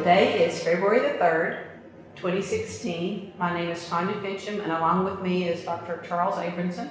today is February the 3rd, 2016. My name is Tanya Finchum, and along with me is Dr. Charles Abramson.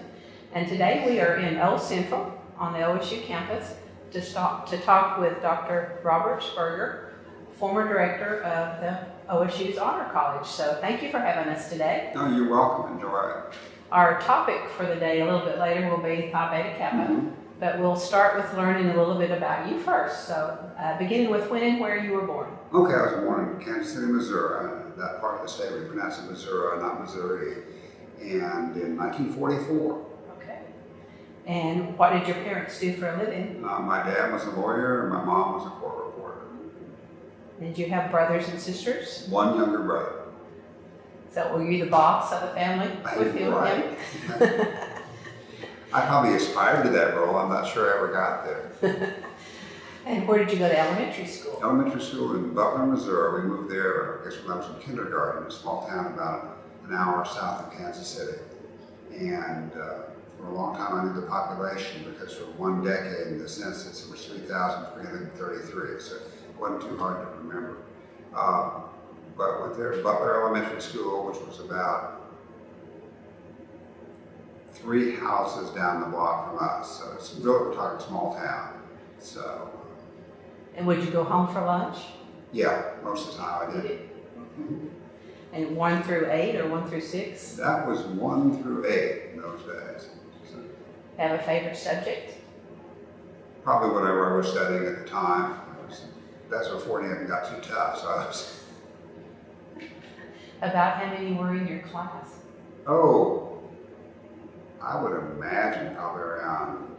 And today we are in Old Central on the OSU campus to talk with Dr. Robert Spurrier, former director of the OSU's Honor College. So thank you for having us today. No, you're welcome. Enjoy it. Our topic for the day a little bit later will be Phi Beta Kappa, but we'll start with learning a little bit about you first. So beginning with when and where you were born. Okay, I was born in Kansas City, Missouri. That part of the state we pronounce it Missouri, not Missouri. And in 1944. Okay. And what did your parents do for a living? My dad was a lawyer and my mom was a court reporter. Did you have brothers and sisters? One younger brother. So were you the boss of the family with him? Right. I probably aspired to that role. I'm not sure I ever got there. And where did you go to elementary school? Elementary school in Butler, Missouri. We moved there, I guess, when I was in kindergarten, a small town about an hour south of Kansas City. And for a long time I knew the population because for one decade in the census it was 3,333, so it wasn't too hard to remember. But went there to Butler Elementary School, which was about 3 houses down the block from us. So it's really, we're talking small town. So. And would you go home for lunch? Yeah, most of the time I did. Mm-hmm. And 1 through 8 or 1 through 6? That was 1 through 8 in those days. So, have a favorite subject? probably whatever I was studying at the time. That's before it even got too tough. So I was. About how many were in your class? Oh, I would imagine probably around.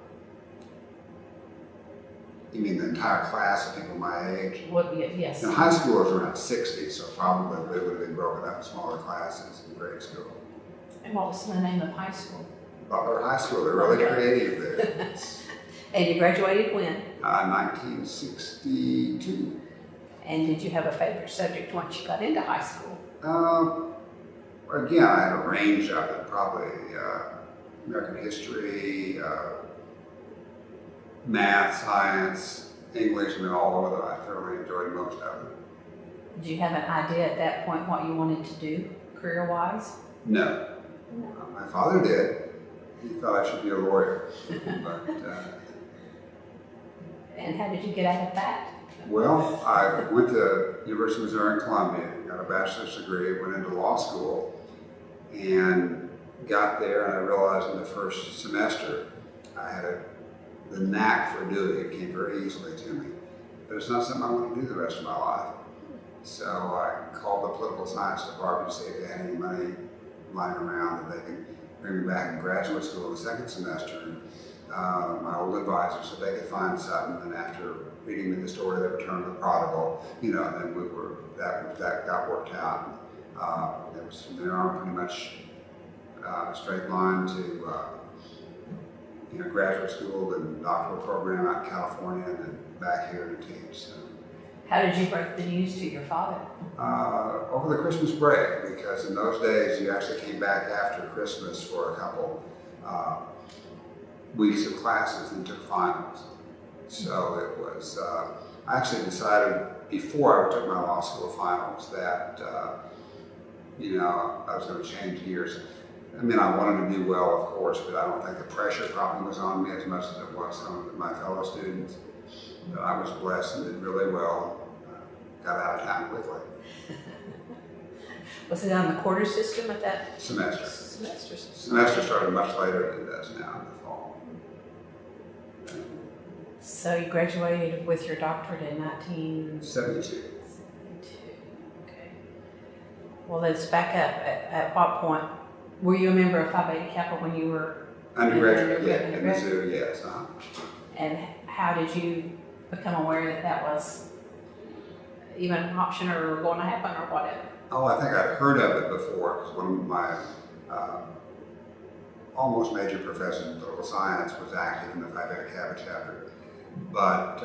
You mean the entire class of people my age? What? Yes. In high school, it was around 60, so probably it would have been broken up in smaller classes in grade school. And what was the name of high school? Butler High School, they're really creative there. And you graduated when? 1962. And did you have a favorite subject once you got into high school? Again, I had a range of it, probably American history, math, science, English, and all of it. I thoroughly enjoyed most of it. Did you have an idea at that point what you wanted to do career-wise? No. My father did. He thought I should be a lawyer. But, and how did you get out of that? well, I went to University of Missouri in Columbia, got a bachelor's degree, went into law school, and got there, and I realized in the first semester I had the knack for doing it. It came very easily to me. But it's not something I want to do the rest of my life. So I called the political science department to see if they had any money lying around that they could bring me back in graduate school the second semester. And, my old advisor said they could find something, and after reading me the story of the return of the prodigal, and then that got worked out. It was from there on pretty much a straight line to graduate school and doctoral program out in California, and then back here to teach. So. How did you break the news to your father? Over the Christmas break, because in those days you actually came back after Christmas for a couple weeks of classes and took finals. So it was, I actually decided before I took my law school finals that, I was going to change gears. I mean, I wanted to do well, of course, but I don't think the pressure probably was on me as much as it was on my fellow students. But I was blessed and did really well. Got out of town quickly. Was it on the quarter system at that? Semester. Semester started much later than it does now in the fall. So you graduated with your doctorate in 1972. Okay. Well, let's back up. At what point were you a member of Phi Beta Kappa when you were undergraduate? Yeah, in Missouri, yes. And how did you become aware that that was even an option or going to happen or whatever? Oh, I think I'd heard of it before because one of my almost major professors in political science was active in the Phi Beta Kappa chapter. But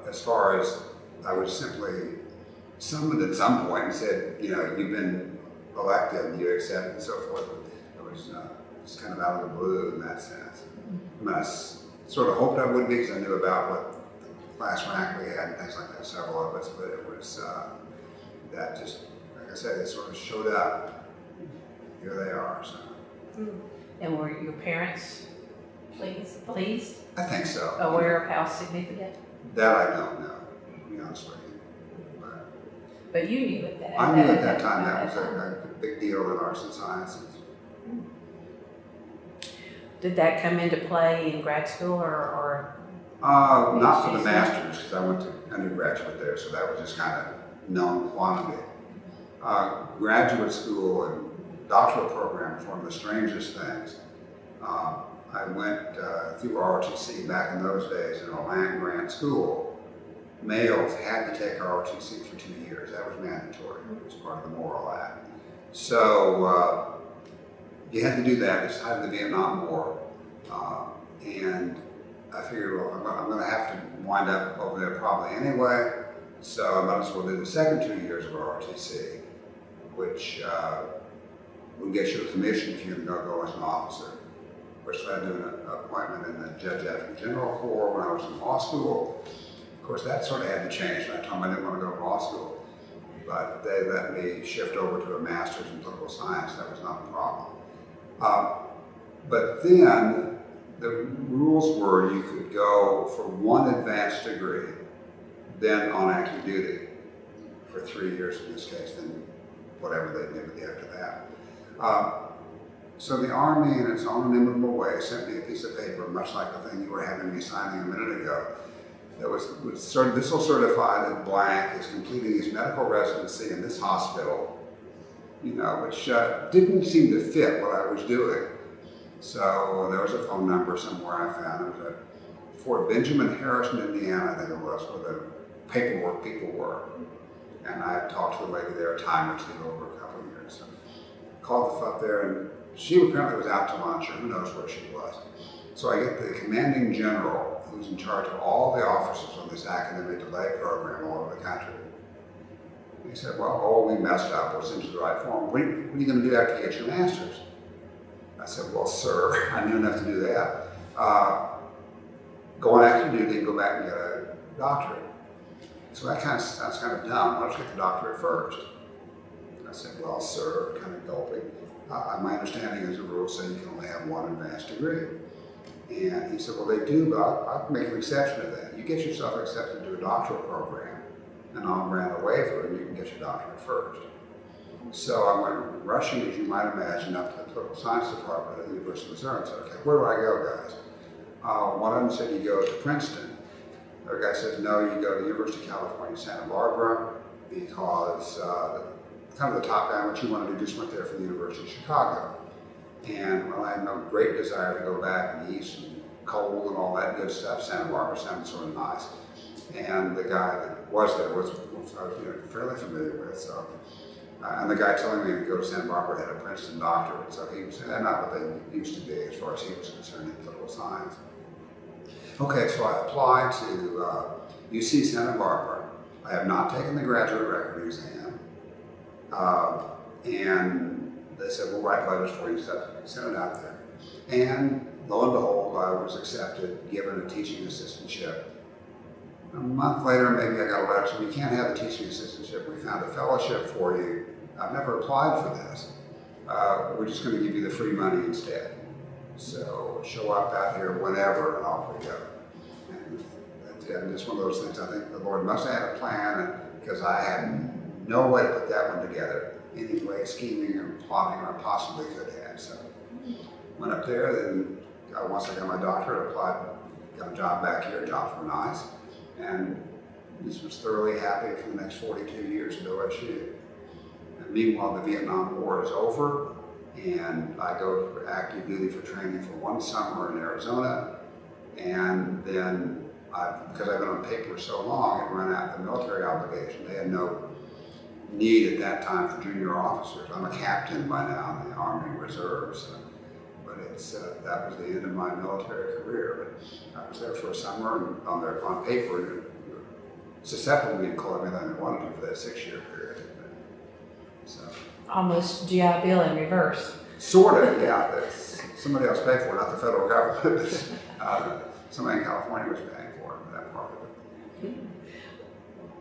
as far as I was simply summoned at some point and said, you've been elected, you accept, and so forth. It was just kind of out of the blue in that sense. I mean, I sort of hoped I would be because I knew about what class rank we had and things like that, several of us, but it was that just, like I said, it sort of showed up. Here they are. So. And were your parents pleased? I think so. Aware of how significant? That I don't know, to be honest with you. But you knew at that I knew at that time that was a big deal in arts and sciences. Did that come into play in grad school or? Not for the master's, because I went to undergraduate there, so that was just kind of known quantity. Graduate school and doctoral program was one of the strangest things. I went through ROTC back in those days in a land-grant school. Males had to take ROTC for 2 years. That was mandatory. It was part of the Morrill Act. So you had to do that. It's time of the Vietnam War. And I figured, well, I'm going to have to wind up over there probably anyway. So I might as well do the second 2 years of ROTC, which would get you a commission if you're going to go as an officer. Which I had an appointment in the Judge Advocate General Corps when I was in law school. Of course, that sort of had to change. I told them I didn't want to go to law school, but they let me shift over to a master's in political science. That was not a problem. But then the rules were you could go for one advanced degree, then on active duty for 3 years in this case, then whatever they did after that. So the Army, in its own inimitable way, sent me a piece of paper, much like the thing you were having me signing a minute ago, that was this will certify that blank is completing his medical residency in this hospital, which didn't seem to fit what I was doing. So there was a phone number somewhere I found. It was at Fort Benjamin, Harrison, Indiana, I think it was, where the paperwork people were. And I talked to the lady there a time or two over a couple of years. So called the up there, and she apparently was out to lunch, or who knows where she was. So I get the commanding general, who's in charge of all the officers on this academic delay program all over the country. And he said, well, we messed up, we'll send you the right form. What are you going to do after you get your master's? I said, well, sir, I knew enough to do that. Go on active duty and go back and get a doctorate. So that kind of sounds kind of dumb. Why don't you get the doctorate first? I said, well, sir, kind of gulping. My understanding is the rules say you can only have one advanced degree. And he said, well, they do, but I'll make an exception to that. You get yourself accepted to a doctoral program, and I'll grant a waiver, and you can get your doctorate first. So I went rushing, as you might imagine, up to the political science department at the University of Missouri and said, okay, where do I go, guys? One of them said, you go to Princeton. The other guy said, no, you go to the University of California, Santa Barbara, because kind of the top guy, what you wanted to do, just went there from the University of Chicago. And well, I had no great desire to go back in the east and cold and all that good stuff. Santa Barbara sounded sort of nice. And the guy that was there was I was fairly familiar with. So, and the guy telling me to go to Santa Barbara had a Princeton doctorate. So he was saying not what they used to be as far as he was concerned in political science. Okay, so I applied to UC Santa Barbara. I have not taken the graduate record exam. And they said, we'll write letters for you and stuff, sent it out there. And lo and behold, I was accepted, given a teaching assistantship. A month later, maybe I got a letter saying, you can't have a teaching assistantship. We found a fellowship for you. I've never applied for this. We're just going to give you the free money instead. So show up out here whenever, and off we go. And it's one of those things, I think the Lord must have had a plan, because I had no way to put that one together, any way, scheming or plotting, or possibly could have. So went up there, then once I got my doctorate, applied, got a job back here. Jobs were nice, and just was thoroughly happy for the next 42 years at OSU. And meanwhile, the Vietnam War is over, and I go for active duty for training for one summer in Arizona, and then because I've been on paper so long, it ran out the military obligation. They had no need at that time for junior officers. I'm a captain by now in the Army Reserves, but that was the end of my military career. But I was there for a summer, and on paper, susceptible to being called everything I wanted to for that 6-year period. So Almost GI Bill in reverse. Sort of, yeah. Somebody else paid for it, not the federal government. Somebody in California was paying for it, that part of it.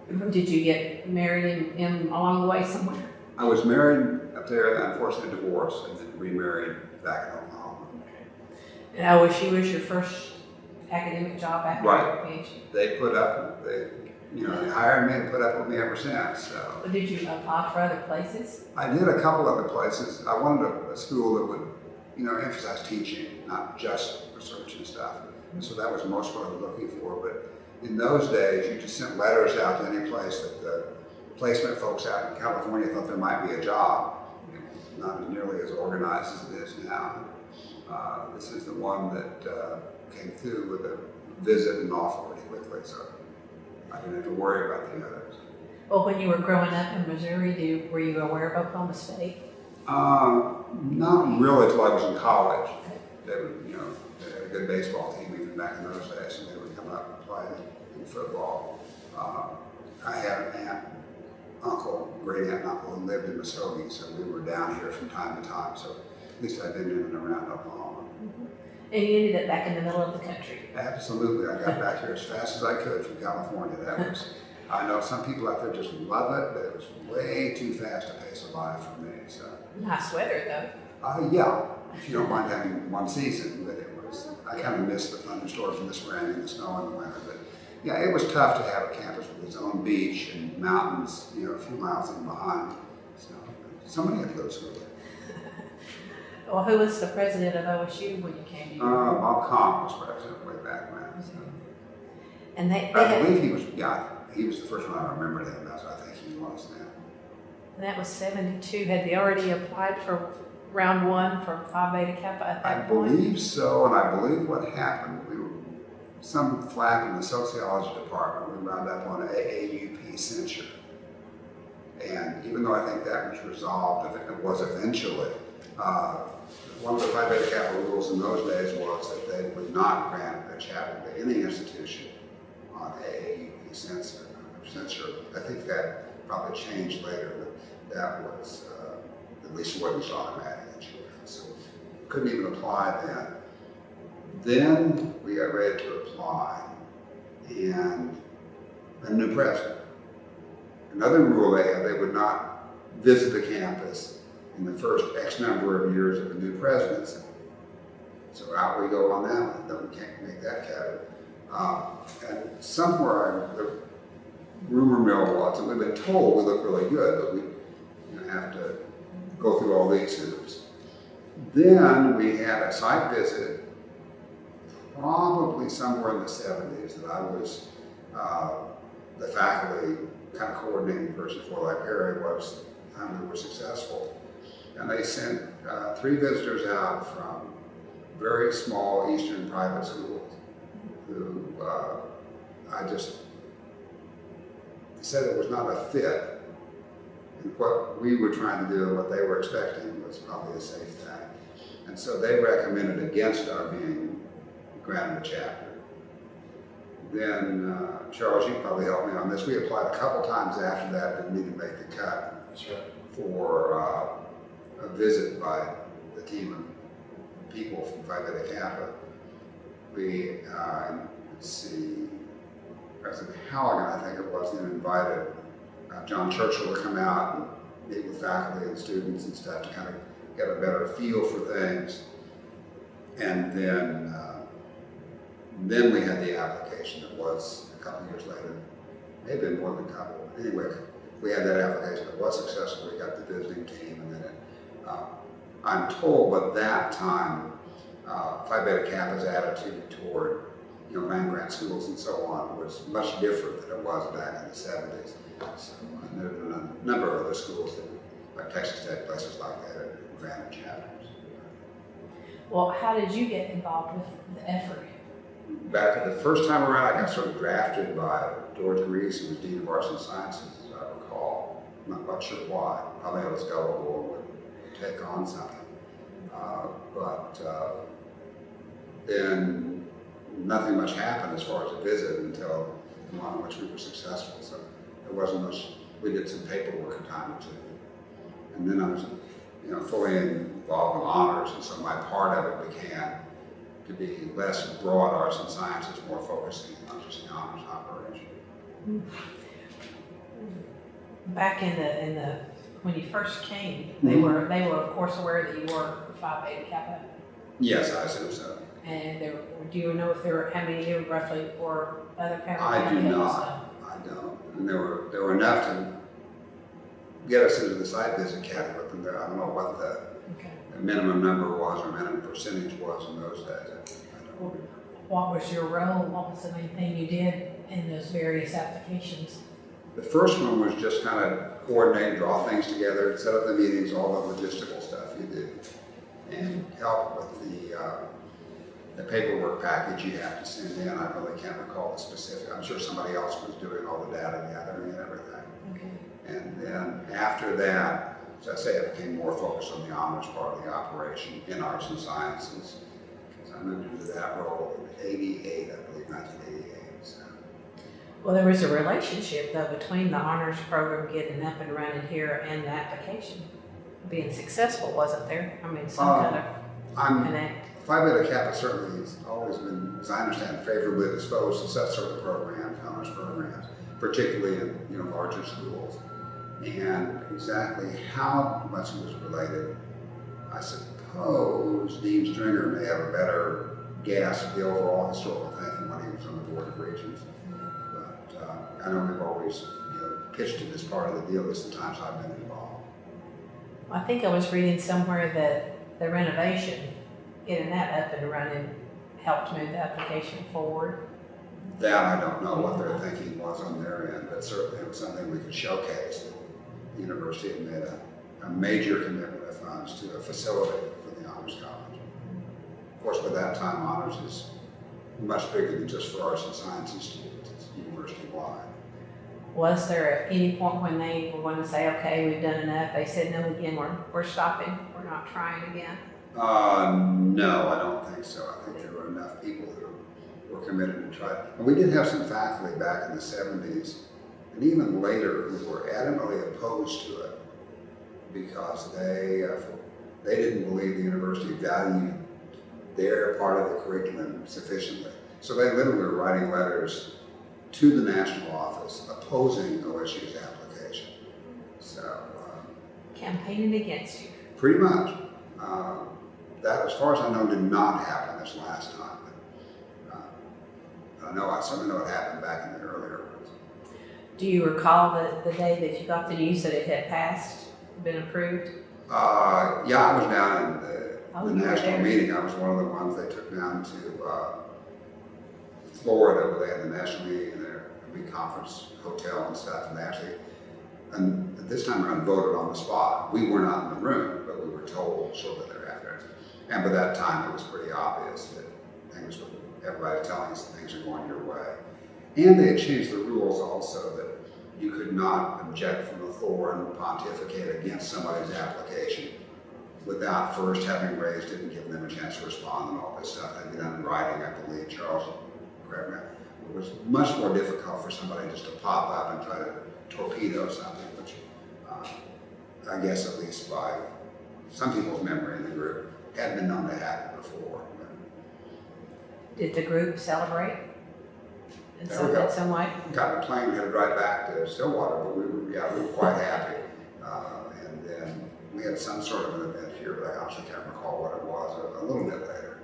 Did you get married in along the way somewhere? I was married up there, and unfortunately divorced, and then remarried back in Oklahoma. And OSU was your first academic job after Right. your PhD? They hired me and put up with me ever since. So. But did you apply for other places? I did a couple other places. I wanted a school that would, emphasize teaching, not just research and stuff. And so that was most what I was looking for. But in those days, you just sent letters out to any place that the placement folks out in California thought there might be a job. It was not as nearly as organized as it is now. This is the one that came through with a visit and offer pretty quickly, so I didn't have to worry about the others. Well, when you were growing up in Missouri, were you aware of Oklahoma State? Not really until I was in college. They had a good baseball team even back in those days, and they would come up and play in football. I had an aunt, uncle, great aunt and uncle who lived in Muskogee, so we were down here from time to time. So at least I've been in and around Oklahoma. Mm-hmm. And you ended up back in the middle of the country. Absolutely. I got back here as fast as I could from California. I know some people out there just love it, but it was way too fast a pace of life for me. So. Nice weather, though. Yeah, if you don't mind having one season, but I kind of missed the thunderstorms in the spring and the snow in the winter. But yeah, it was tough to have a campus with its own beach and mountains, a few miles in behind. So many of those were. Well, who was the president of OSU when you came here? Bob Conn was president way back when. So. And I believe he was the first one I remember him as. I think he was now. And that was 72. Had they already applied for round one for Phi Beta Kappa at that point? I believe so, and I believe what happened, some flap in the sociology department, we wound up on AAUP censure. And even though I think that was resolved, it was eventually, one of the Phi Beta Kappa rules in those days was that they would not grant a chapter to any institution on AAUP censure. I think that probably changed later, but that was, at least what was automatic. So couldn't even apply then. Then we got ready to apply, and a new president. Another rule they would not visit the campus in the first X number of years of the new presidency. So out we go on that one, then we can't make that category. And somewhere the rumor mill was, and we've been told we look really good, but we have to go through all these hoops. Then we had a site visit, probably somewhere in the 70s, that I was the faculty kind of coordinating person for. Like Perry was the time we were successful. And they sent 3 visitors out from very small Eastern private schools who I just said it was not a fit. And what we were trying to do and what they were expecting was probably a safe thing. And so they recommended against our being granted a chapter. Then, Charles, you probably helped me on this. We applied a couple times after that, didn't even make the cut. That's right. For a visit by the team of people from Phi Beta Kappa. We, let's see, President Halligan, I think it was, then invited John Churchill to come out and meet with faculty and students and stuff to kind of get a better feel for things. And then we had the application that was a couple years later, maybe more than a couple. Anyway, we had that application that was successful. We got the visiting team, and then I'm told at that time, Phi Beta Kappa's attitude toward land grant schools and so on was much different than it was back in the 70s. So, and there were a number of other schools, like Texas Tech, places like that, that granted chapters. Well, how did you get involved with the effort? Back the first time around, I got sort of drafted by George Grease, who was Dean of Arts and Sciences, as I recall. I'm not quite sure why. Probably I was gullible and would take on something. Then nothing much happened as far as a visit until the one in which we were successful. So there wasn't much. We did some paperwork a time or two, and then I was, fully involved in honors, and so my part of it began to be less broad arts and sciences, more focusing on just the honors operation. Back in the when you first came, they were of course aware that you were Phi Beta Kappa. Yes, I assume so. And do you know if there were how many there roughly were other Kappa? I do not. I don't. And there were enough to get us into the site visit category. I don't know what the minimum number was or minimum percentage was in those days. I don't know. What was your role? What was the main thing you did in those various applications? The first one was just kind of coordinate, draw things together, set up the meetings, all the logistical stuff you do, and help with the paperwork package you have to send in. I really can't recall the specific. I'm sure somebody else was doing all the data gathering and everything. Okay. And then after that, as I say, it became more focused on the honors part of the operation in arts and sciences. I moved into that role in 88, I believe, 1988. So. Well, there was a relationship, though, between the honors program getting up and running here and the application being successful, wasn't there? I mean, some kind of connect. Phi Beta Kappa certainly has always been, as I understand, favorably disposed to such sort of programs, honors programs, particularly in larger schools. And exactly how much it was related, I suppose Dean Stringer may have a better guess of the overall historical thing when he was on the Board of Regents. But I know we've always pitched it as part of the deal at the times I've been involved. I think I was reading somewhere that the renovation, getting that up and running, helped move the application forward. That I don't know what their thinking was on their end, but certainly it was something we could showcase. The university had made a major commitment of funds to a facility for the Honors College. Of course, by that time, Honors is much bigger than just for arts and sciences students. It's university-wide. Was there at any point when they were going to say, okay, we've done enough, they said, no, again, we're stopping, we're not trying again? No, I don't think so. I think there were enough people who were committed to try. And we did have some faculty back in the 70s and even later who were adamantly opposed to it because they didn't believe the university valued their part of the curriculum sufficiently. So they literally were writing letters to the national office opposing OSU's application. So campaigning against you. Pretty much. That, as far as I know, did not happen this last time. But, I certainly know it happened back in the earlier ones. Do you recall the day that you got the news that it had passed, been approved? Yeah, I was down in the national meeting. I was one of the ones they took down to Florida, where they had the national meeting in their big conference hotel and stuff. And this time around voted on the spot. We were not in the room, but we were told shortly thereafter. And by that time, it was pretty obvious that everybody was telling us that things are going your way. And they had changed the rules also that you could not object from the floor and pontificate against somebody's application without first having raised it and given them a chance to respond and all this stuff. That'd be done in writing, I believe. Charles, correct me. It was much more difficult for somebody just to pop up and try to torpedo something, which I guess at least by some people's memory in the group had been known to happen before. Did the group celebrate in some way? Got in a plane, headed right back to Stillwater, but we were quite happy. And then we had some sort of an event here, but I honestly can't recall what it was, a little bit later.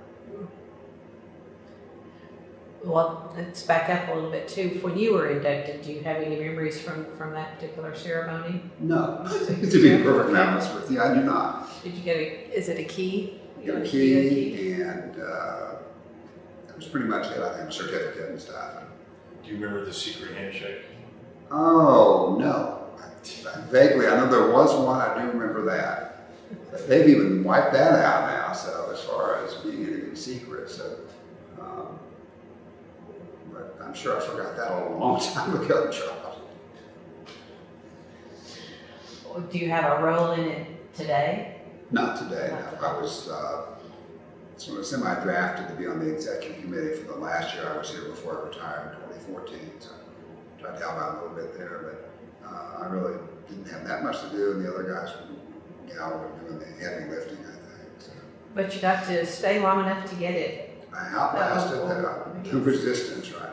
Well, let's back up a little bit too. When you were inducted, do you have any memories from that particular ceremony? No, to be perfectly honest with you, I do not. Did you get is it a key? You got a key, and that was pretty much it, I think, a certificate and stuff. Do you remember the secret handshake? Oh, no. Vaguely, I know there was one, I do remember that. They've even wiped that out now, so as far as being anything secret, so. But I'm sure I forgot that a long time ago, Charles. Do you have a role in it today? Not today, no. I was sort of semi-drafted to be on the executive committee for the last year I was here before I retired in 2014. So I tried to help out a little bit there, but I really didn't have that much to do, and the other guys were doing the heavy lifting, I think. So. But you got to stay long enough to get it. I outlasted the resistance, right?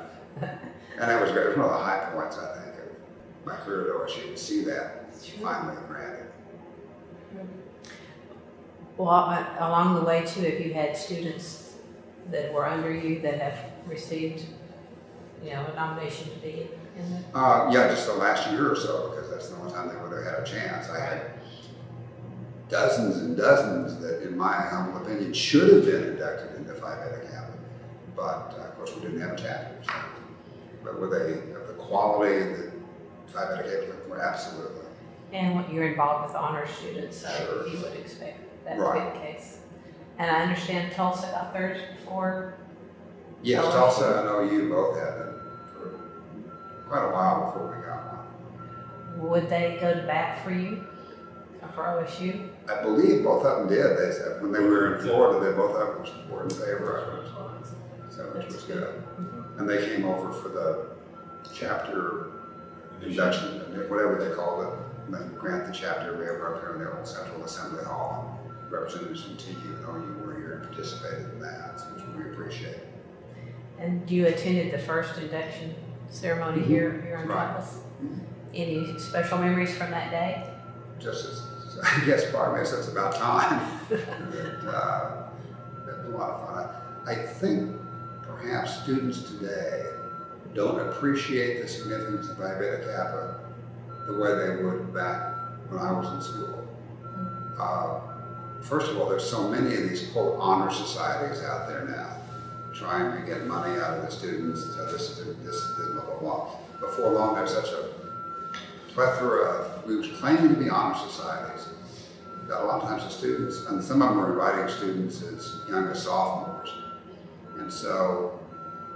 And that was great. It was one of the high points, I think, my career at OSU to see that finally granted. Well, along the way too, if you had students that were under you that have received, a nomination to be in the. Yeah, just the last year or so, because that's the only time they would have had a chance. I had dozens and dozens that, in my humble opinion, should have been inducted into Phi Beta Kappa, but of course we didn't have a chapter. So. But were they of the quality that Phi Beta Kappa looked for? Absolutely. And what you're involved with honor students, so Sure. you would expect that Right. to be the case. And I understand Tulsa got theirs before. Yes, OSU. Tulsa and OU both had them for quite a while before we got one. Would they go to bat for you, for OSU? I believe both of them did. They said when they were in Florida, they both of them were in favor of it. So which was good. And they came over for the chapter induction, whatever they called it. And they grant the chapter. We were up here in the old Central Assembly Hall, and representatives from TU and OU were here and participated in that, which we appreciate. And you attended the first induction ceremony here on Right. campus? Any special memories from that day? Just as, I guess part of me says it's about time. It was a lot of fun. I think perhaps students today don't appreciate the significance of Phi Beta Kappa the way they would back when I was in school. First of all, there's so many of these quote honor societies out there now, trying to get money out of the students. So this is blah, blah, blah. Before long, there's such a plethora of groups claiming to be honor societies that a lot of times the students, and some of them are inviting students as young as sophomores. And so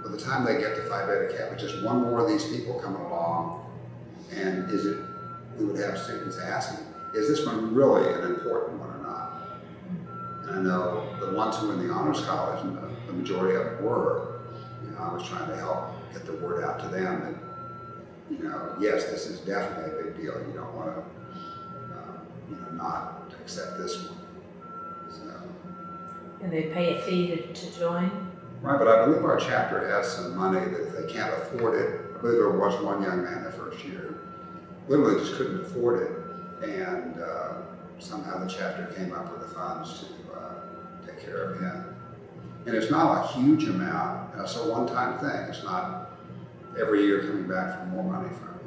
by the time they get to Phi Beta Kappa, just one more of these people coming along, and we would have students asking, is this one really an important one or not? And I know the ones who were in the honors college, and the majority of them were, I was trying to help get the word out to them that, yes, this is definitely a big deal. You don't want to, not accept this one. So. And they pay a fee to join? Right, but I believe our chapter has some money that if they can't afford it, I believe there was one young man the first year, literally just couldn't afford it, and somehow the chapter came up with the funds to take care of him. And it's not a huge amount, it's a one-time thing. It's not every year coming back for more money from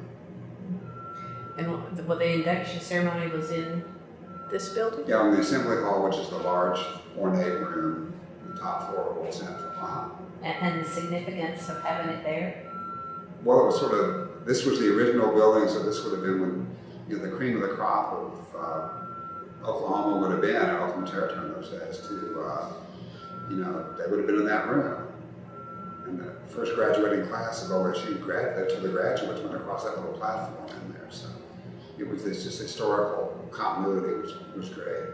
you. And the induction ceremony was in this building? Yeah, in the assembly hall, which is the large ornate room, the top floor of Old Central. And the significance of having it there? Well, it was this was the original building, so this would have been when, the cream of the crop of Oklahoma would have been, and Oklahoma Territory in those days, they would have been in that room. And the first graduating class of OSU till the graduates went across that little platform in there. So it was this just historical continuity, which was great.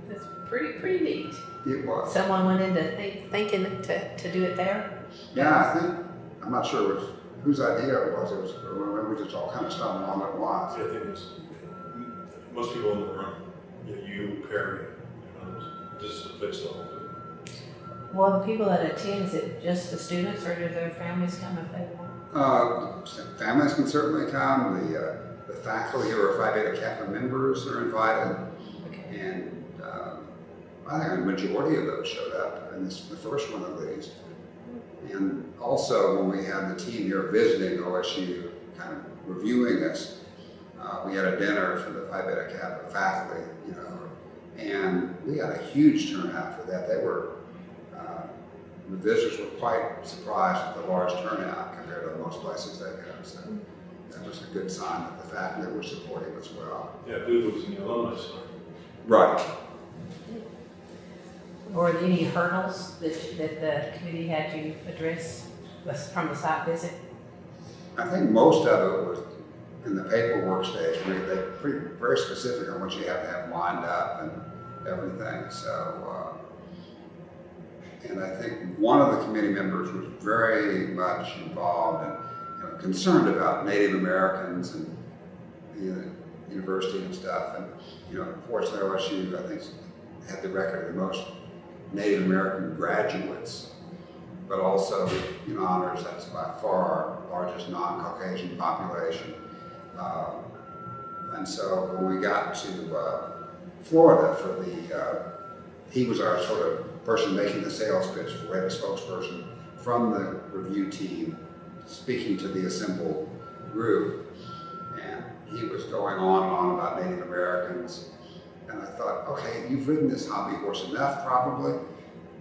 It's pretty neat. It was. Someone went into thinking to do it there? Yeah, I'm not sure whose idea it was. It was, we just all kind of stumbled on at once. I think it's most people in the room, you, Perry, just a fix the whole thing. Well, the people that attend, is it just the students or do their families come if they want? Families can certainly come. The faculty who are Phi Beta Kappa members are invited. Okay. And I think a majority of those showed up in the first one at least. And also when we had the team here visiting OSU, kind of reviewing us, we had a dinner for the Phi Beta Kappa faculty, and we had a huge turnout for that. The visitors were quite surprised at the large turnout compared to most places they go. So that was a good sign that the faculty were supportive as well. Yeah, Booth was in the alumni center. Right. Were there any hurdles that the committee had you address from the site visit? I think most of it was in the paperwork stage. They're very specific on what you have to have lined up and everything. So, and I think one of the committee members was very much involved and concerned about Native Americans and the university and stuff. And unfortunately, OSU I think had the record of the most Native American graduates, but also in honors, that's by far our largest non-Caucasian population. And so when we got to Florida for he was our sort of person making the sales pitch. We had a spokesperson from the review team speaking to the assembled group, and he was going on and on about Native Americans. And I thought, okay, you've ridden this hobby horse enough, probably.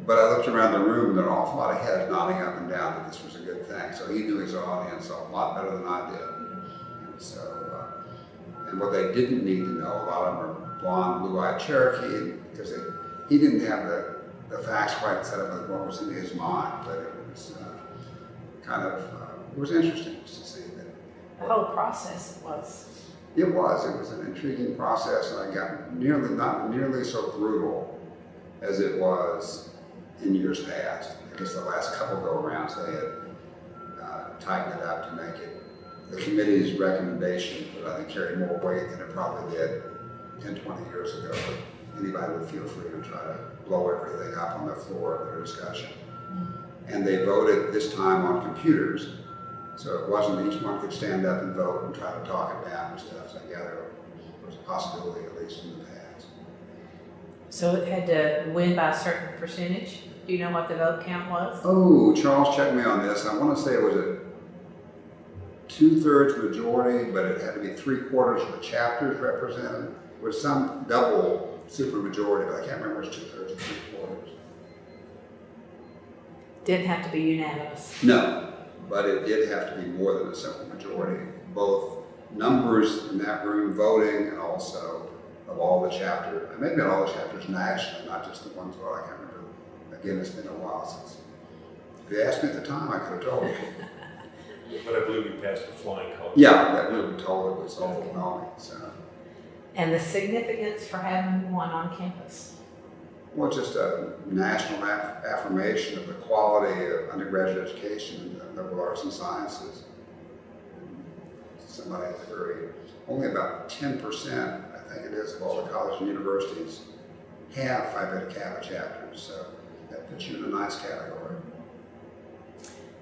But I looked around the room, and there were an awful lot of heads nodding up and down that this was a good thing. So he knew his audience a lot better than I did. And so, and what they didn't need to know, a lot of them are blonde, blue-eyed Cherokee, because he didn't have the facts quite set up with what was in his mind. But it was it was interesting just to see that. The whole process was. It was an intriguing process, and I got not nearly so brutal as it was in years past. I guess the last couple go-arounds they had tightened it up to make it the committee's recommendation, but I think carried more weight than it probably did 10, 20 years ago. But anybody would feel free to try to blow everything up on the floor of their discussion. And they voted this time on computers, so it wasn't each one could stand up and vote and try to talk it down and stuff. So yeah, there was a possibility, at least in the past. So it had to win by a certain percentage? Do you know what the vote count was? Oh, Charles checked me on this. I want to say it was a 2/3 majority, but it had to be 3/4 of the chapters represented. It was some double supermajority, but I can't remember if it was 2/3 or 3/4. Didn't have to be unanimous. No, but it did have to be more than a simple majority. Both numbers in that room voting and also of all the chapters, maybe not all the chapters nationally, not just the ones where I can't remember. Again, it's been a while since. If you asked me at the time, I could have told you. But I believe you passed the flying colors. Yeah, that we were told it was overwhelming. So, And the significance for having one on campus? well, just a national affirmation of the quality of undergraduate education in the liberal arts and sciences. Somebody at the very, only about 10%, I think it is, of all the colleges and universities have Phi Beta Kappa chapters. So that puts you in a nice category.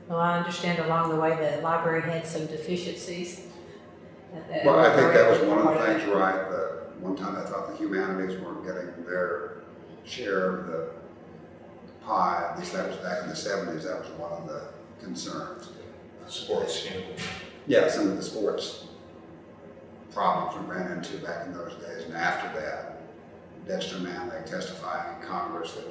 Well, I understand along the way the library had some deficiencies. Well, I think that was one of the things, right? One time I thought the humanities weren't getting their share of the pie. At least that was back in the 70s. That was one of the concerns. Sports scandal. Yeah, some of the sports problems we ran into back in those days. And after that, Dexter Manley testifying in Congress that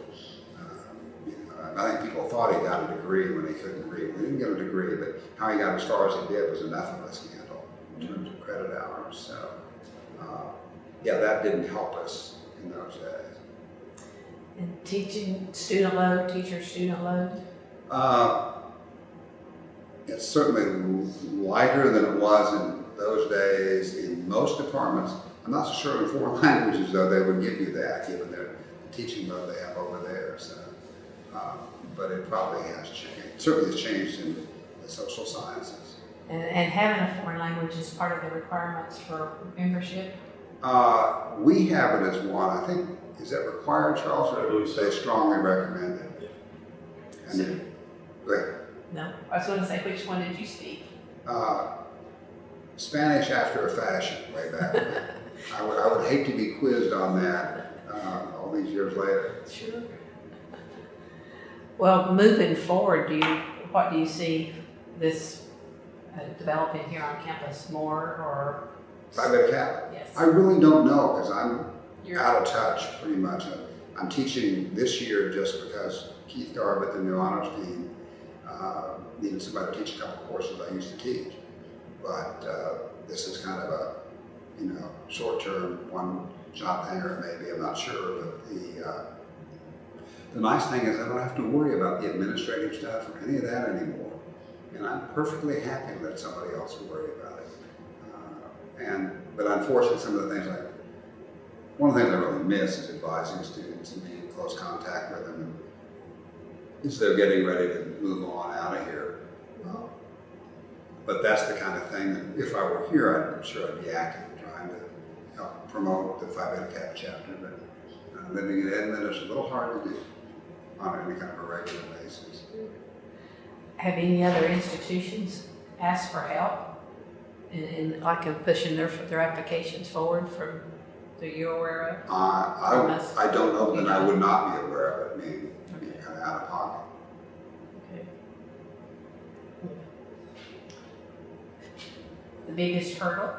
I think people thought he got a degree when he couldn't read. He didn't get a degree, but how he got as far as he did was enough of a scandal in terms of credit hours. So, yeah, that didn't help us in those days. And teaching student load, teacher-student load? It's certainly lighter than it was in those days in most departments. I'm not so sure in foreign languages, though, they would give you that, given the teaching load they have over there. So, but it probably has changed. It certainly has changed in the social sciences. And having a foreign language is part of the requirements for membership? We have it as one. I think, is that required, Charles? I believe so. They strongly recommend it. Yeah. And then, go ahead. No, I was going to say, which one did you speak? Spanish after a fashion, way back then. I would hate to be quizzed on that all these years later. Sure. Well, moving forward, what do you see this developing here on campus? More or? Phi Beta Kappa? Yes. I really don't know because I'm You're out of touch pretty much. I'm teaching this year just because Keith Garbutt, the new honors dean, needed somebody to teach a couple courses I used to teach. But this is kind of a, short-term, one-shot thing, or maybe, I'm not sure. But the nice thing is I don't have to worry about the administrative stuff or any of that anymore. And I'm perfectly happy to let somebody else worry about it. But unfortunately, some of the things one of the things I really miss is advising students and being in close contact with them. And as they're getting ready to move on out of here. But that's the kind of thing that if I were here, I'm sure I'd be active in trying to help promote the Phi Beta Kappa chapter. But living in Edmond is a little hard to do on any kind of a regular basis. Have any other institutions asked for help And like in pushing their applications forward from, that you're aware of? I don't know, and I would not be aware of it, being kind of out of pocket. Okay. The biggest hurdle?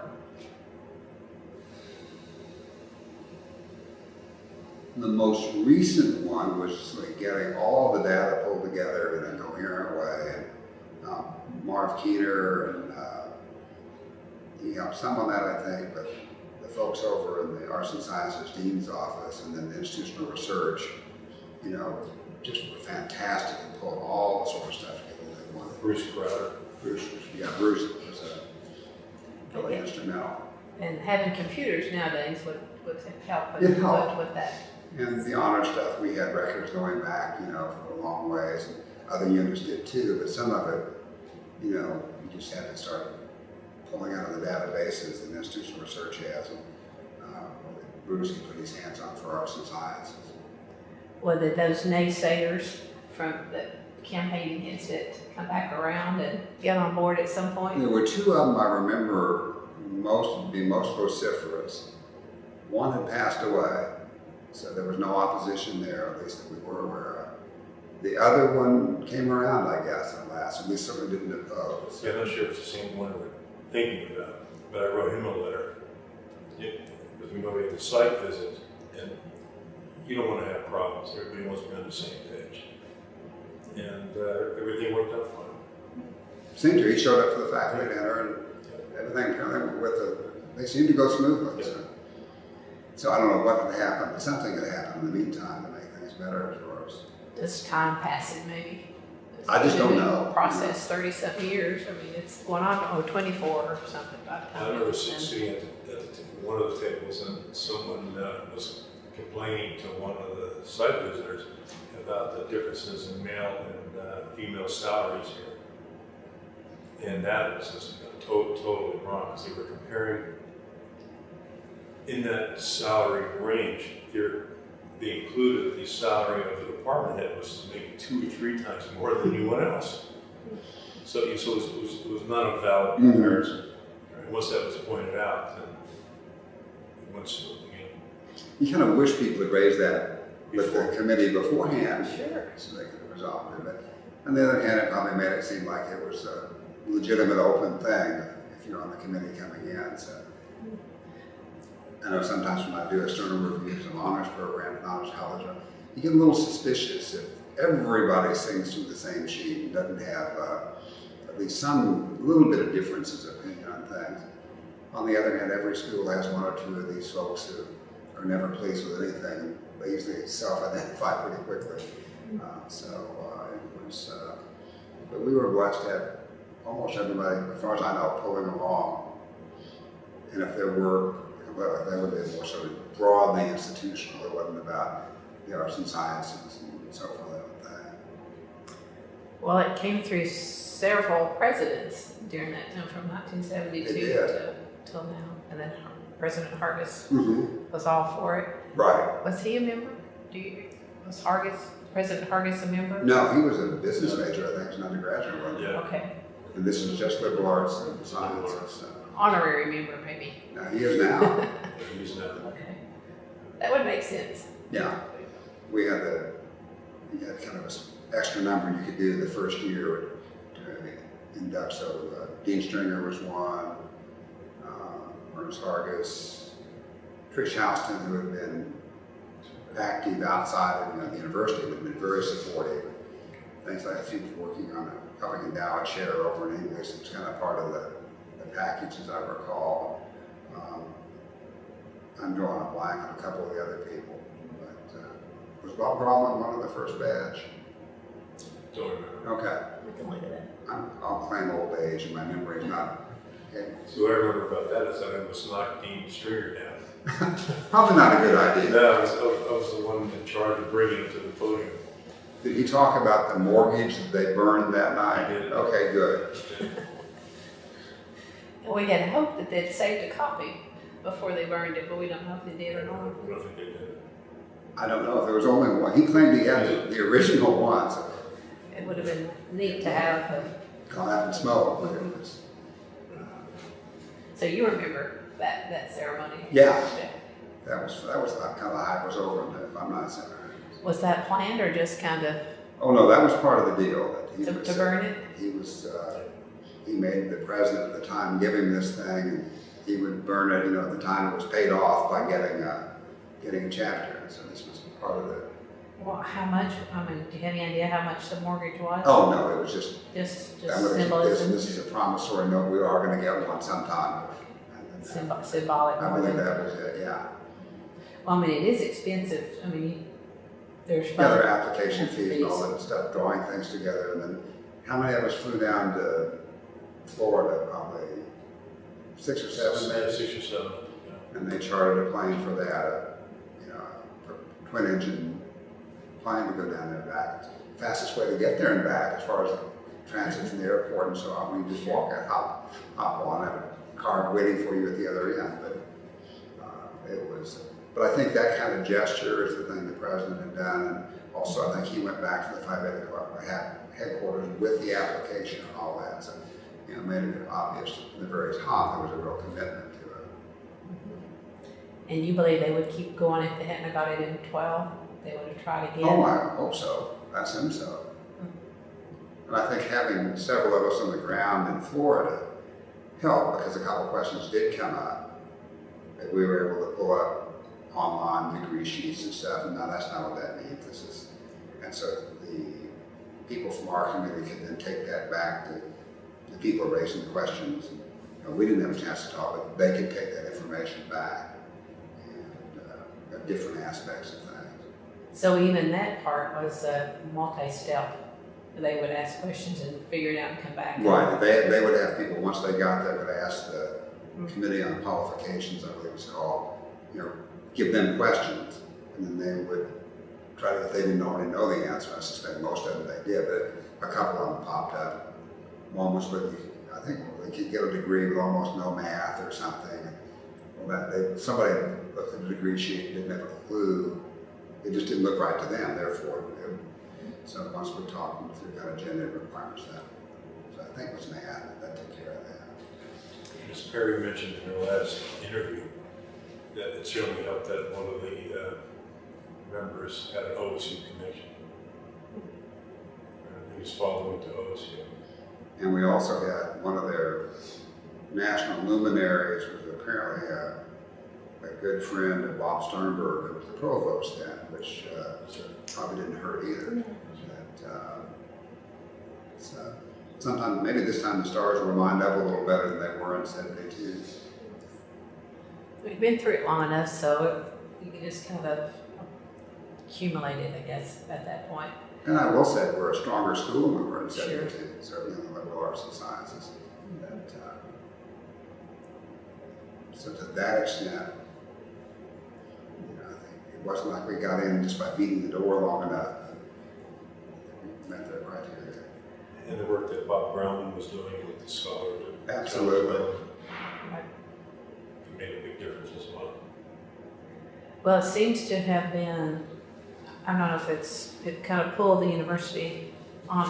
The most recent one was like getting all the data pulled together in a coherent way. And Marv Keener and he helped some on that, I think, but the folks over in the Arts and Sciences Dean's office and then the Institutional Research, just were fantastic and pulled all the sort of stuff together they wanted. Bruce Crowder. Bruce was really instrumental. And having computers nowadays would help It helped. with that. And the honor stuff, we had records going back, for a long ways. And other units did too, but some of it, you just had to start pulling out of the databases that institutional research has. And Bruce can put his hands on for arts and sciences. Well, did those naysayers from the campaign against it come back around and get on board at some point? There were two of them I remember most vociferous. One had passed away, so there was no opposition there, at least that we were aware of. The other one came around, I guess, at last, and we certainly didn't oppose. Yeah, I'm not sure if it's the same one we're thinking about, but I wrote him a letter. Because we know we had the site visit, and you don't want to have problems. Everybody wants to be on the same page. And everything worked out fine. Seemed to. He showed up for the faculty dinner, and everything apparently they seemed to go smoothly. Yeah. So I don't know what had happened, but something had happened in the meantime to make things better for us. Just time passing, maybe. I just don't know. Process 30-something years. I mean, it's going on 24 or something by the time. I remember sitting at one of the tables, and someone was complaining to one of the site visitors about the differences in male and female salaries here. And that was just totally wrong, because they were comparing in that salary range. They included the salary of the department head, which is maybe 2 or 3 times more than anyone else. So it was not a valid comparison. Right? Once that was pointed out, then it went smoothly. You kind of wish people had raised that with the committee beforehand, Sure. so they could have resolved it. But on the other hand, it probably made it seem like it was a legitimate, open thing if you're on the committee coming in. So I know sometimes when I do external reviews of honors programs, honors college, you get a little suspicious if everybody sings through the same sheet and doesn't have at least some little bit of differences of opinion on things. On the other hand, every school has 1 or 2 of these folks who are never pleased with anything. They usually self-identify pretty quickly. It was, but we were blessed to have almost everybody, as far as I know, pulling along. And if there were, they would be more sort of broadly institutional. It wasn't about the arts and sciences and so forth like that. Well, it came through several presidents during that time, from 1972 till now. And then President Hargis was all for it. Right. Was he a member? Was President Hargis a member? No, he was a business major, I think, as an undergraduate. Wasn't he? Yeah. Okay. And this is just liberal arts and sciences. So. Honorary member, maybe. No, he is now. He's not. Okay. That would make sense. Yeah. We had kind of an extra number you could do the first year to induct. So Dean Stringer was one, Ernest Hargis, Trish Houston, who had been active outside of the university, but been very supportive. Things like she was working on helping endow a chair over in English. It was kind of part of the package, as I recall. I'm drawing a blank on a couple of the other people, but was Bob Grauman one of the first batch? Don't remember. Okay. We can look at that. I'll claim old age, and my memory is not. Okay. So what I remember about that is that I almost knocked Dean Stringer down. Probably not a good idea. No, I was the one in charge of bringing him to the podium. Did he talk about the mortgage that they burned that night? I did. Okay, good. And we had hoped that they'd saved a copy before they burned it, but we don't know if they did or not. I don't think they did. I don't know if there was only one. He claimed he had the original one, so It would have been neat to have. gone out and smoked. But So you remember that ceremony? Yeah. That was kind of the hype was over in the alumni center. Was that planned or just kind of Oh no, that was part of the deal. That to burn it? He made the president at the time give him this thing, and he would burn it. At the time it was paid off by getting a chapter, and so this was part of it. Well, how much? Do you have any idea how much the mortgage was? Oh no, it was just symbolism. This is a promissory note. We are going to get one sometime. Symbolic. I believe that was it. Yeah. Well, it is expensive. There's Yeah, there are application fees and all that stuff, drawing things together, and then how many of us flew down to Florida? Probably 6 or 7 days. 6 or 7. Yeah. And they chartered a plane for that, a twin-engine plane to go down there and back. Fastest way to get there and back, as far as transit from the airport and so on. We just walk and hop on a car waiting for you at the other end. But I think that kind of gesture is the thing the president had done, and also I think he went back to the Phi Beta Kappa headquarters with the application and all that. So, made it obvious from the very top there was a real commitment to it. And you believe they would keep going if they hadn't got it in 12? They would have tried again? Oh, I hope so. I assume so. And I think having several of us on the ground in Florida helped, because a couple of questions did come up that we were able to pull up online degree sheets and stuff, and now that's not what that means. And so the people from our committee could then take that back to the people raising the questions. We didn't have a chance to talk, but they could take that information back and different aspects of things. So even that part was a multi-step. They would ask questions and figure it out and come back. Right. They would have people, once they got there, would ask the Committee on Qualifications, I believe it's called, give them questions, and then they would try to, if they didn't already know the answer, I suspect most of them they did, but a couple of them popped up. One was with, I think they could get a degree with almost no math or something. Well, somebody looked at the degree sheet and didn't have a clue. It just didn't look right to them, therefore. So once we talked them through kind of gender requirements, so I think it was math that took care of that. Ms. Perry mentioned in her last interview that it certainly helped that one of the members had an OSU connection. He was following to OSU. And we also had one of their national luminaries was apparently a good friend of Bob Sternberg, who was the provost then, which probably didn't hurt either. But, sometimes, maybe this time the stars were lined up a little better than they were in 72. We've been through it long enough, so you can just kind of accumulate it, I guess, at that point. And I will say we're a stronger school than we were in 72, Sure. certainly in the liberal arts and sciences. So to that extent, I think it wasn't like we got in just by beating the door long enough. We met their criteria. And the work that Bob Brown was doing with the scholars. Absolutely. It made a big difference as well. Well, it seems to have been, I don't know if it kind of pulled the university on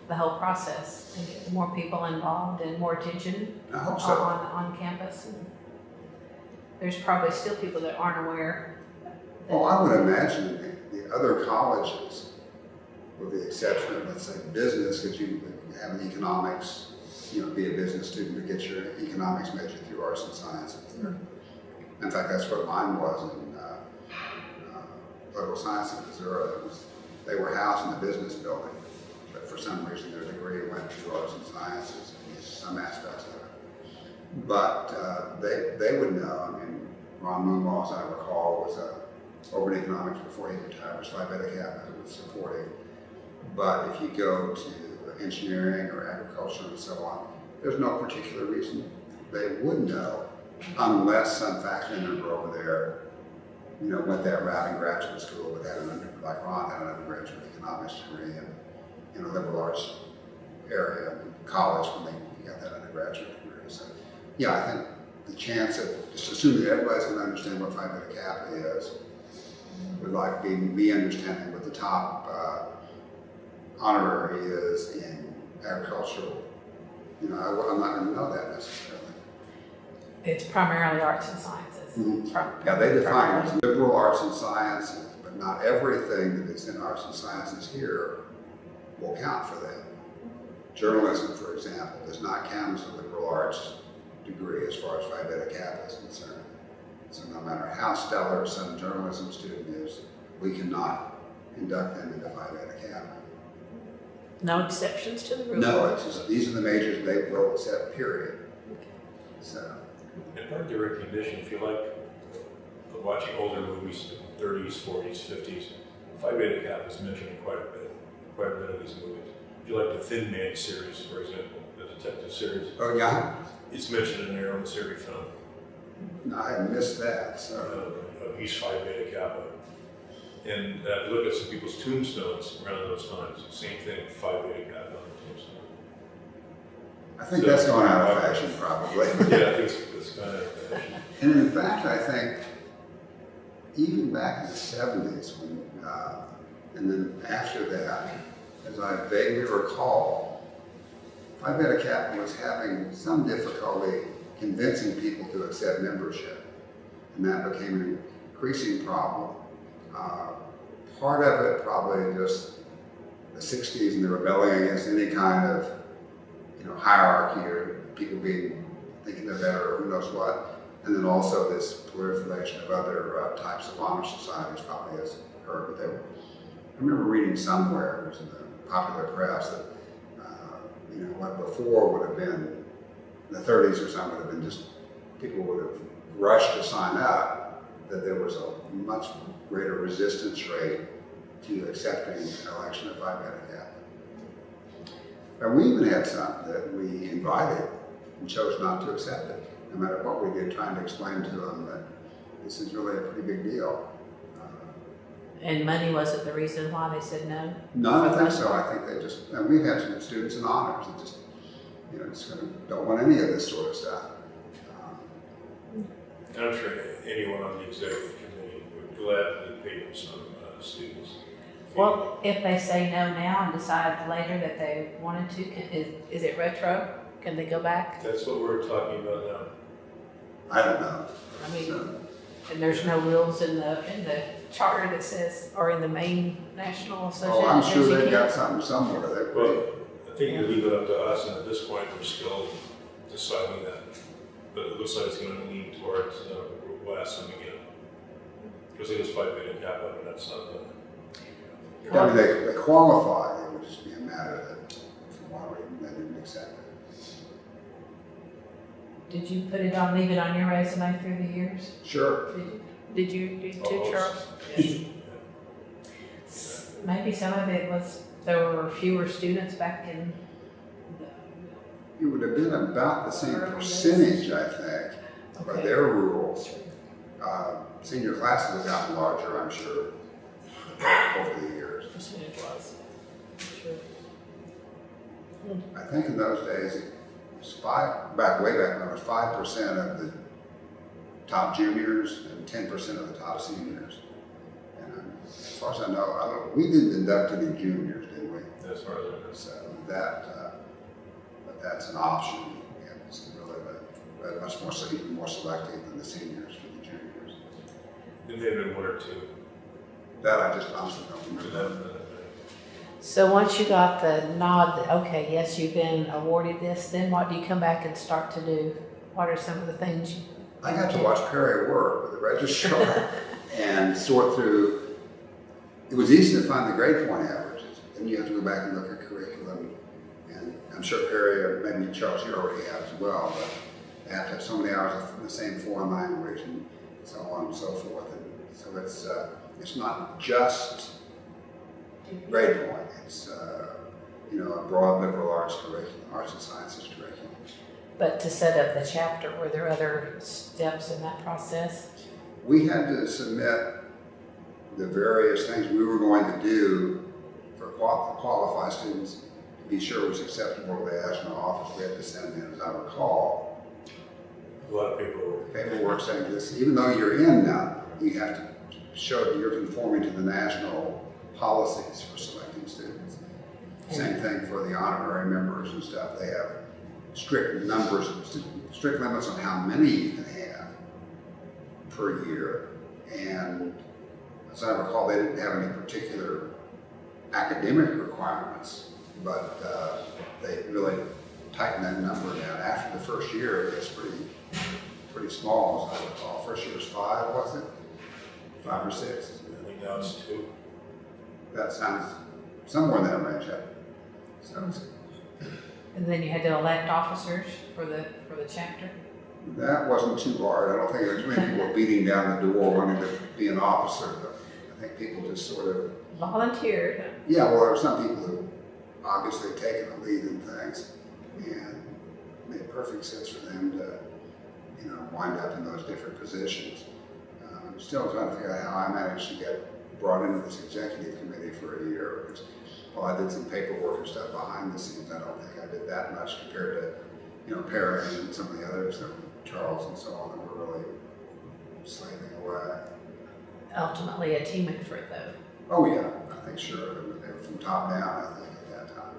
the whole process and get more people involved and more attention I hope so. on campus. And there's probably still people that aren't aware. Oh, I would imagine the other colleges, with the exception of, let's say, business, because you have an economics, be a business student to get your economics major through arts and sciences. In fact, that's what mine was in political science in Missouri. They were housed in the business building, but for some reason their degree went through arts and sciences, some aspects of it. But they would know. Ron Moonlaw, as I recall, was over in economics before he retired, was Phi Beta Kappa, who was supporting. But if you go to engineering or agriculture and so on, there's no particular reason they would know, unless some faculty member over there, went that route in graduate school, but like Ron had an undergraduate economics degree in a liberal arts area in college when he got that undergraduate degree. So, yeah, I think the chance of just assuming that everybody's going to understand what Phi Beta Kappa is would like me understanding what the top honorary is in agricultural. I'm not going to know that necessarily. It's primarily arts and sciences. Mhm. Yeah, they define it as liberal arts and sciences, but not everything that is in arts and sciences here will count for that. Journalism, for example, does not count as a liberal arts degree as far as Phi Beta Kappa is concerned. So no matter how stellar some journalism student is, we cannot induct them into Phi Beta Kappa. No exceptions to the rule? No, it's just, these are the majors they will accept, period. Okay. So, And part of the recognition, if you like watching older movies, 30s, 40s, 50s, Phi Beta Kappa is mentioned in quite a bit of these movies. If you like the Thin Man series, for example, the detective series, oh yeah, it's mentioned in there almost every film. no, I missed that, so. He's Phi Beta Kappa. And look at some people's tombstones around those times. Same thing, Phi Beta Kappa on the tombstone. I think that's going out of fashion, probably. Yeah, I think it's kind of fashion. And in fact, I think even back in the 70s, when, and then after that, as I vaguely recall, Phi Beta Kappa was having some difficulty convincing people to accept membership. And that became an increasing problem. Part of it probably just the 60s and the rebelling against any kind of hierarchy or people thinking they're better or who knows what. And then also this proliferation of other types of honor societies probably has occurred. But I remember reading somewhere, it was in the popular press, that what before would have been, in the 30s or something, would have been just, people would have rushed to sign up, that there was a much greater resistance rate to accepting an election of Phi Beta Kappa. And we even had some that we invited and chose not to accept it, no matter what we did, trying to explain to them that this is really a pretty big deal. And money wasn't the reason why they said no? No, I don't think so. I think they just, and we had some students in honors that just don't want any of this sort of stuff. I'm sure anyone on the executive committee would gladly pay for some students. Well, if they say no now and decide later that they wanted to, is it retro? Can they go back? That's what we're talking about now. I don't know. I mean, So, and there's no rules in the charter that says, or in the main national association? oh, I'm sure that they've you got can't- something somewhere. Well, I think you leave it up to us, and at this point, we're still deciding that. But it looks like it's going to lean towards last time again. Because it is Phi Beta Kappa, but that's not the... I mean, they qualify. It would just be a matter that for one reason they didn't accept it. Did you leave it on your resume through the years? Sure. Did you do too, Almost. Charles? Yes. Maybe some of it was, there were fewer students back in It would have been about the same percentage, I think, by their rules. Senior classes have gotten larger, I'm sure, over the years. percentage was. Sure. I think in those days, it was way back when, it was 5% of the top juniors and 10% of the top seniors. And as far as I know, we didn't induct any juniors, did we? As far as I know. So but that's an option. And it's really much more, even more selective than the seniors for the juniors. It may have been one or two. That I just honestly don't remember. So once you got the nod that, okay, yes, you've been awarded this, then what do you come back and start to do? What are some of the things you... I got to watch Perry work with the registrar and sort through. It was easy to find the grade point averages. Then you have to go back and look at curriculum. And I'm sure Perry, or maybe Charles, you already have as well, but they have to have so many hours of the same foreign language and so on and so forth. And so it's not just grade point. It's a broad liberal arts curriculum, arts and sciences curriculum. But to set up the chapter, were there other steps in that process? We had to submit the various things we were going to do for qualify students to be sure it was acceptable to the national office. We had to send in, as I recall, A lot of paperwork. paperwork saying this, even though you're in now, you have to show that you're conforming to the national policies for selecting students. Same thing for the honorary members and stuff. They have strict numbers, strict limits on how many you can have per year. And as I recall, they didn't have any particular academic requirements, but they really tightened that number down. After the first year, it gets pretty small, as I recall. First year was 5, was it? 5 or 6? I think now it's 2. That sounds somewhere in that range. So And then you had to elect officers for the chapter. that wasn't too hard. I don't think there were too many people beating down the door wanting to be an officer. But I think people just sort of Volunteered. yeah. Well, there were some people who obviously taken a lead in things, and it made perfect sense for them to, wind up in those different positions. I'm still trying to figure out how I managed to get brought into this executive committee for a year, because while I did some paperwork and stuff behind the scenes, I don't think I did that much compared to, Perry and some of the others, Charles and so on, that were really slaving away. Ultimately a team effort though. Oh yeah, I think sure. They were from top down, I think, at that time.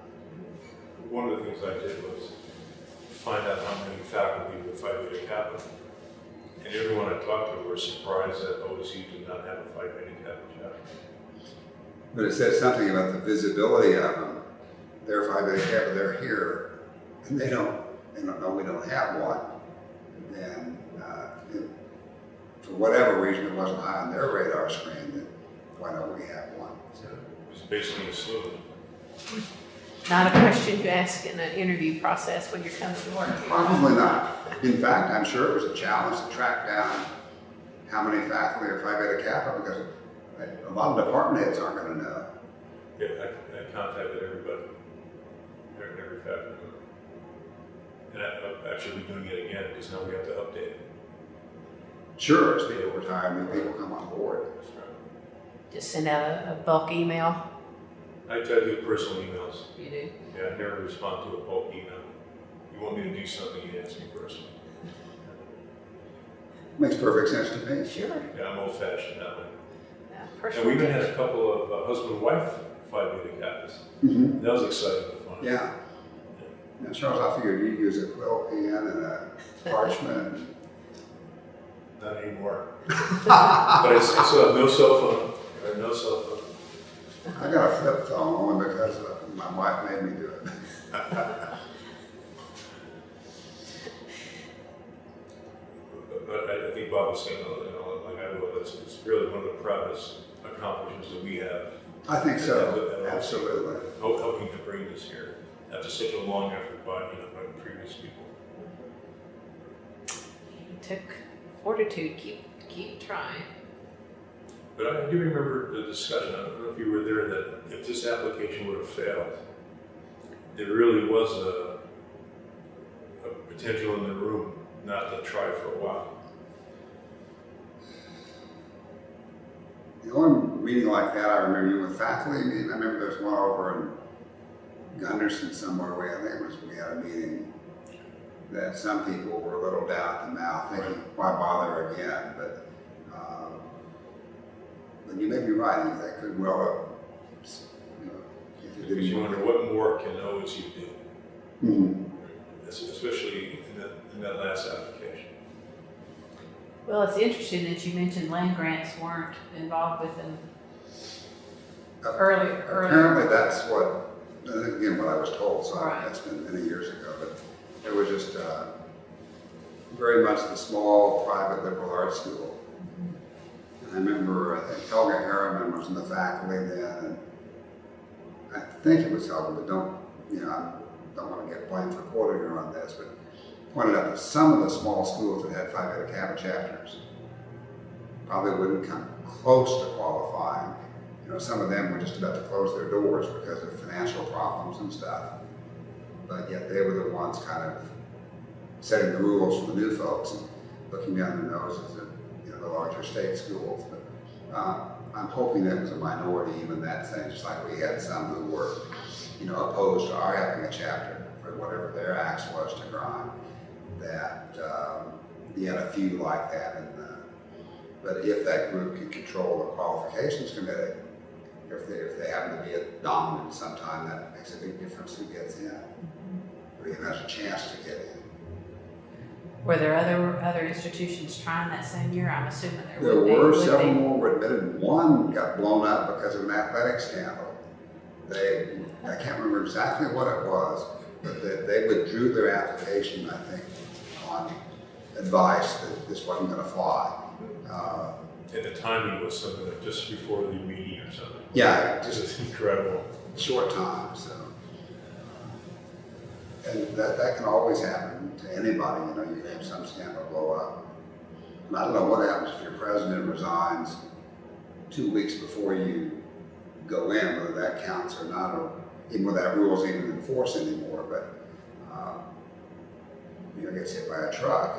One of the things I did was find out how many faculty were Phi Beta Kappa. And everyone I talked to were surprised that OSU did not have a Phi Beta Kappa chapter. But it says something about the visibility of them. They're Phi Beta Kappa, they're here, and they don't know we don't have one. And then, for whatever reason, it wasn't high on their radar screen, then why don't we have one? So it was basically assumed. Not a question you ask in an interview process when you're coming to work. Probably not. In fact, I'm sure it was a challenge to track down how many faculty are Phi Beta Kappa, because a lot of department heads aren't going to know. Yeah, I contacted everybody, every faculty member. And I'll actually be doing it again because now we have to update it. Sure, as people retire, new people come on board. That's right. Just send out a bulk email. I try to do personal emails. You do. Yeah, I never respond to a bulk email. You want me to do something, you ask me personally. Makes perfect sense to me. Sure. Yeah, I'm old fashioned that way. Yeah, And personal we even had touch. a couple of husband and wife Phi Beta Kappas. Mm-hmm. That was exciting and fun. Yeah. Now, Charles, I figured you'd use a quill pen and a parchment. Not anymore. But I still have no cell phone. I have no cell phone. I got a flip phone only because my wife made me do it. But I think Bob was saying, like I will, it's really one of the proudest accomplishments that we have. I think so. And Absolutely. helping to bring this here after such a long effort by by previous people. It took fortitude. Keep trying. But I do remember the discussion. I don't know if you were there, that if this application would have failed, there really was a potential in the room not to try for a while. The only meeting like that I remember, you with faculty meeting, I remember there's one over in Gunderson somewhere where I think we had a meeting that some people were a little down at the mouth thinking, why bother again? But you may be right, that could well have, if you Because you didn't wonder what more can OSU do, Mm-hmm. especially in that last application. Well, it's interesting that you mentioned land grants weren't involved with them earlier. Apparently that's what, again, what I was told, so Right. that's been many years ago, but it was just very much the small private liberal arts school. I remember, I think Helga Harriman was in the faculty then, and I think it was Helga, but I don't want to get blamed for quoting her on this, but pointed out that some of the small schools that had Phi Beta Kappa chapters probably wouldn't come close to qualifying. Some of them were just about to close their doors because of financial problems and stuff, but yet they were the ones kind of setting the rules for the new folks and looking down their noses at the larger state schools. But I'm hoping that was a minority, even that thing, just like we had some who were, opposed to our having a chapter for whatever their axe was to grind. That you had a few like that, but if that group can control the qualifications committee, if they happen to be a dominant sometime, that makes a big difference who gets in. or even has a chance to get in. Were there other institutions trying that same year? I'm assuming There were several more were admitted. One got blown up because of an athletic scandal. I can't remember exactly what it was, but they withdrew their application, I think, on advice that this wasn't going to fly. And the timing was something like just before the meeting or something. Yeah, Just incredible. short time. So, and that can always happen to anybody. You know, you can have some scandal blow up. And I don't know what happens if your president resigns 2 weeks before you go in, whether that counts or not, or even whether that rule's even in force anymore. But you know, gets hit by a truck,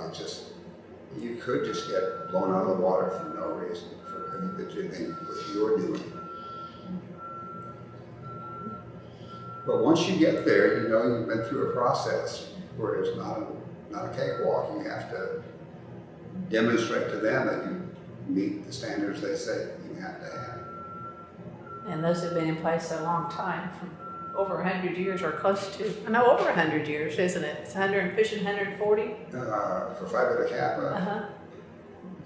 you could just get blown out of the water for no reason, for anything what you're doing. But once you get there, you know you've been through a process where it's not a cakewalk. You have to demonstrate to them that you meet the standards they say you have to have. And those have been in place a long time, from over 100 years or close to, over 100 years, isn't it? It's 100, pushing 140? For Phi Beta Kappa, Uh-huh.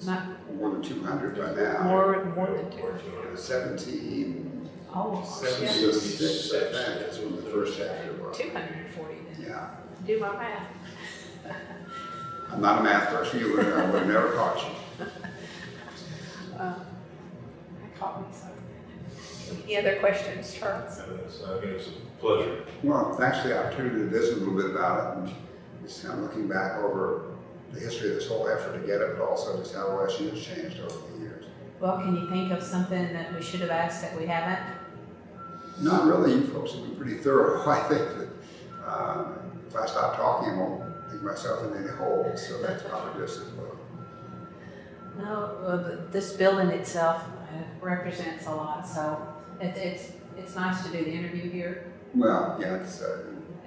Not more than 200 by now. more than 200. 17. Almost, 76, I think, is when the first chapter was. 240 then. Yeah. Do my math. I'm not a math person. I would have never caught you. I caught me so. Any other questions, Charles? It was a pleasure. Well, thanks for the opportunity to visit a little bit about it, and just kind of looking back over the history of this whole effort to get it, but also just how OSU has changed over the years. Well, can you think of something that we should have asked that we haven't? Not really. You folks have been pretty thorough. I think that if I stop talking, I won't dig myself in any holes, so that's probably just as well. No, well, this building itself represents a lot, so it's nice to do the interview here Well, yeah,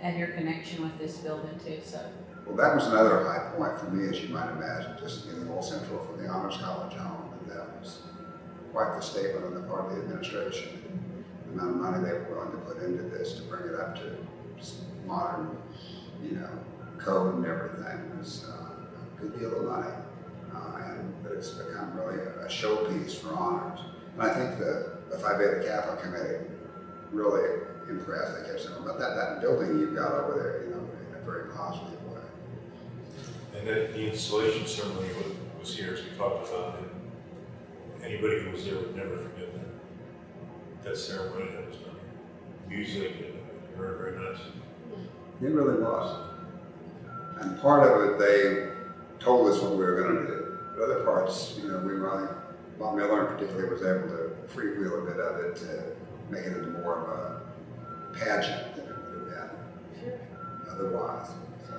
and your connection with this building too. So. well, that was another high point for me, as you might imagine, just getting Old Central from the Honors College home, and that was quite the statement on the part of the administration. The amount of money they were willing to put into this to bring it up to modern, code and everything was a good deal of money. But it's become really a showpiece for honors. And I think the Phi Beta Kappa committee really impressed. They kept saying, about that building you've got over there, in a very positive way. And then the installation ceremony was here, as we talked about, and anybody who was there would never forget that ceremony that was done. Music, and very, very nice. It really was. And part of it, they told us what we were going to do. But other parts, Bob Miller in particular was able to freewheel a bit of it to make it into more of a pageant than it would have been otherwise. So.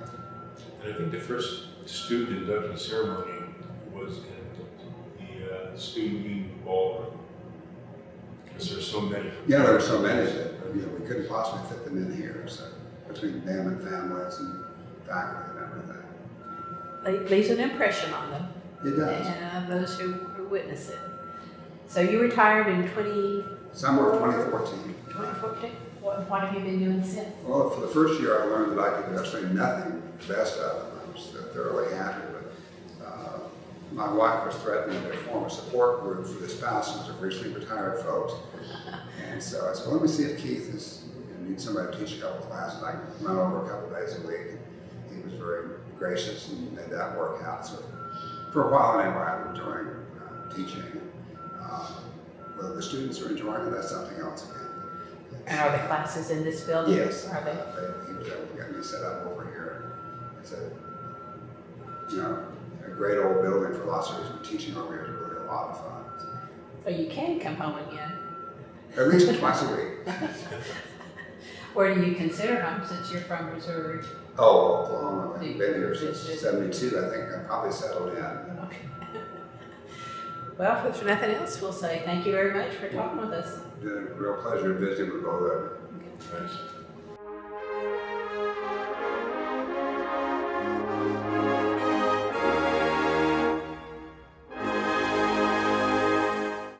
And I think the first student induction ceremony was in the student union ballroom. Because there's so many. Yeah, there are so many that we couldn't possibly fit them in here. So between them and families and faculty and everything. It leaves an impression on them. It does. And those who witness it. So you retired in Summer of 2014. 2014? What have you been doing since? Well, for the first year, I learned that I could do absolutely nothing the best of them. I was thoroughly happy with my wife was threatening to form a support group for the spouses of recently retired folks. And so I said, well, let me see if Keith needs somebody to teach a couple classes. I can run over a couple days a week. He was very gracious and made that work out. So for a while anyway, I'm enjoying teaching. Whether the students are enjoying it, that's something else again. And are the classes in this building? Yes. Are they? He was able to get me set up over here. It's a great old building for lots of reasons. Teaching over here is really a lot of fun. So you can come home again. At least twice a week. Where do you consider home since you're from Missouri? Oh, Oklahoma. I've been here since '72. I think I probably settled in. Okay. Well, if there's nothing else, we'll say thank you very much for talking with us. It's been a real pleasure visiting with both of you. Thanks.